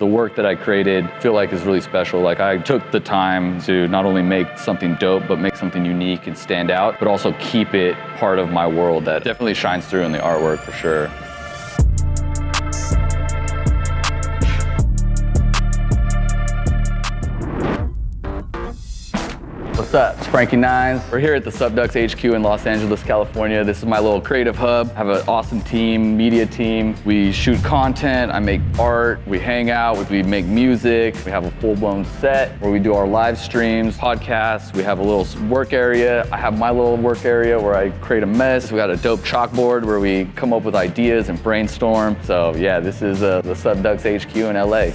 the work that I created feel like is really special. Like I took the time to not only make something dope, but make something unique and stand out, but also keep it part of my world. That definitely shines through in the artwork for sure. What's up? It's FrankyNines. We're here at the SupDucks HQ in Los Angeles, California. This is my little creative hub. I have an awesome team, media team. We shoot content, I make art, we hang out, we make music. We have a full-blown set where we do our live streams, podcasts. We have a little work area. I have my little work area where I create a mess. We got a dope chalkboard where we come up with ideas and brainstorm. So yeah, this is the SupDucks HQ in LA.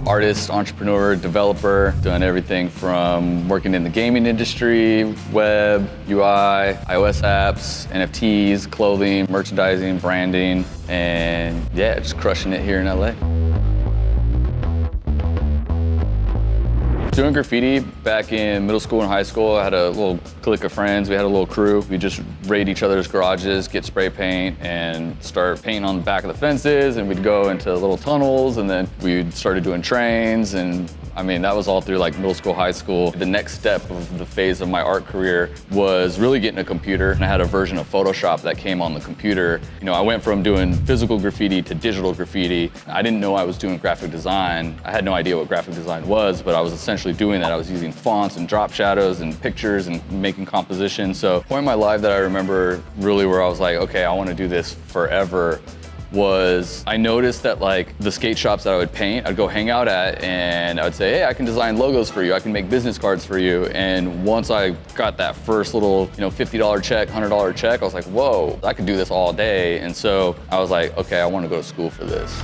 Artist, entrepreneur, developer, doing everything from working in the gaming industry, web, UI, iOS apps, NFTs, clothing, merchandising, branding, and yeah, just crushing it here in LA. Doing graffiti back in middle school and high school, I had a little clique of friends. We had a little crew. We just raid each other's garages, get spray paint, and start painting on the back of the fences. And we'd go into little tunnels, and then we started doing trains. And I mean, that was all through like middle school, high school. The next step of the phase of my art career was really getting a computer. And I had a version of Photoshop that came on the computer. You know, I went from doing physical graffiti to digital graffiti. I didn't know I was doing graphic design. I had no idea what graphic design was, but I was essentially doing that. I was using fonts and drop shadows and pictures and making compositions. So, point in my life that I remember really where I was like, okay, I want to do this forever, was I noticed that like the skate shops that I would paint, I'd go hang out at, and I would say, hey, I can design logos for you, I can make business cards for you. And once I got that first little, $50 check, $100 check, I was like, whoa, I could do this all day. And so I was like, okay, I want to go to school for this.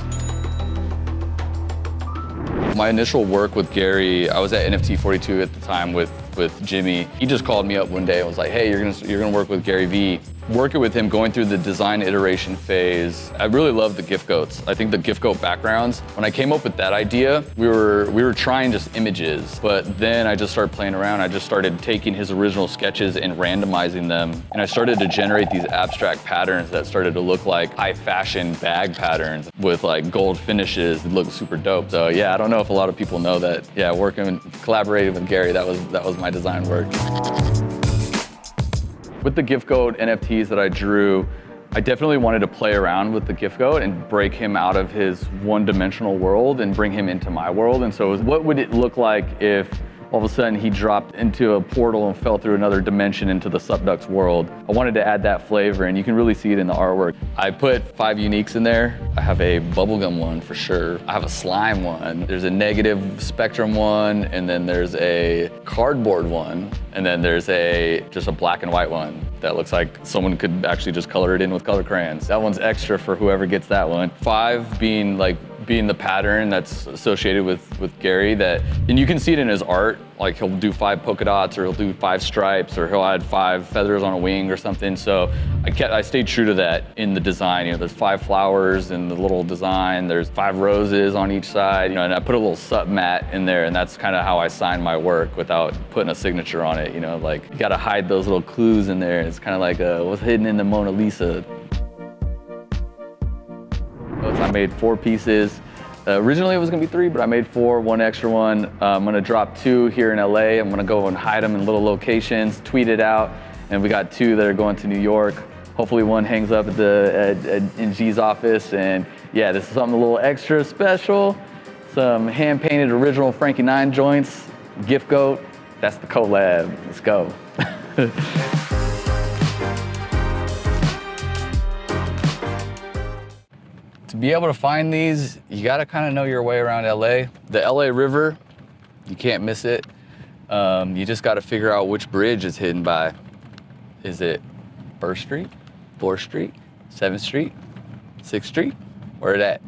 My initial work with Gary, I was at NFT 42 at the time with Jimmy. He just called me up one day and was like, hey, you're gonna work with Gary Vee. Working with him, going through the design iteration phase, I really love the gift goats. I think the gift goat backgrounds, when I came up with that idea, we were trying just images, but then I just started playing around. I just started taking his original sketches and randomizing them. And I started to generate these abstract patterns that started to look like high fashion bag patterns with like gold finishes. It looked super dope. So yeah, I don't know if a lot of people know that, yeah, collaborating with Gary, that was my design work. With the gift goat NFTs that I drew, I definitely wanted to play around with the gift goat and break him out of his one-dimensional world and bring him into my world. And so what would it look like if all of a sudden he dropped into a portal and fell through another dimension into the SupDucks world? I wanted to add that flavor, and you can really see it in the artwork. I put 5 uniques in there. I have a bubblegum one for sure. I have a slime one. There's a negative spectrum one, and then there's a cardboard one, and then there's just a black and white one that looks like someone could actually just color it in with color crayons. That one's extra for whoever gets that one. 5 being the pattern that's associated with Gary, and you can see it in his art. Like he'll do 5 polka dots, or he'll do 5 stripes, or he'll add 5 feathers on a wing or something. So I stayed true to that in the design. There's 5 flowers in the little design. There's 5 roses on each side. And I put a little sub mat in there, and that's kind of how I sign my work without putting a signature on it. Like you gotta hide those little clues in there. It's kind of like what's hidden in the Mona Lisa. I made 4 pieces. Originally it was gonna be 3, but I made 4, 1 extra one. I'm gonna drop 2 here in LA. I'm gonna go and hide them in little locations, tweet it out, and we got 2 that are going to New York. Hopefully one hangs up in G's office, and yeah, this is something a little extra special. Some hand-painted original FrankyNines joints, gift goat. That's the collab. Let's go. To be able to find these, you gotta kind of know your way around LA. The LA River, you can't miss it. You just gotta figure out which bridge is hidden by. Is it 1st Street, 4th Street, 7th Street, 6th Street? Where it at?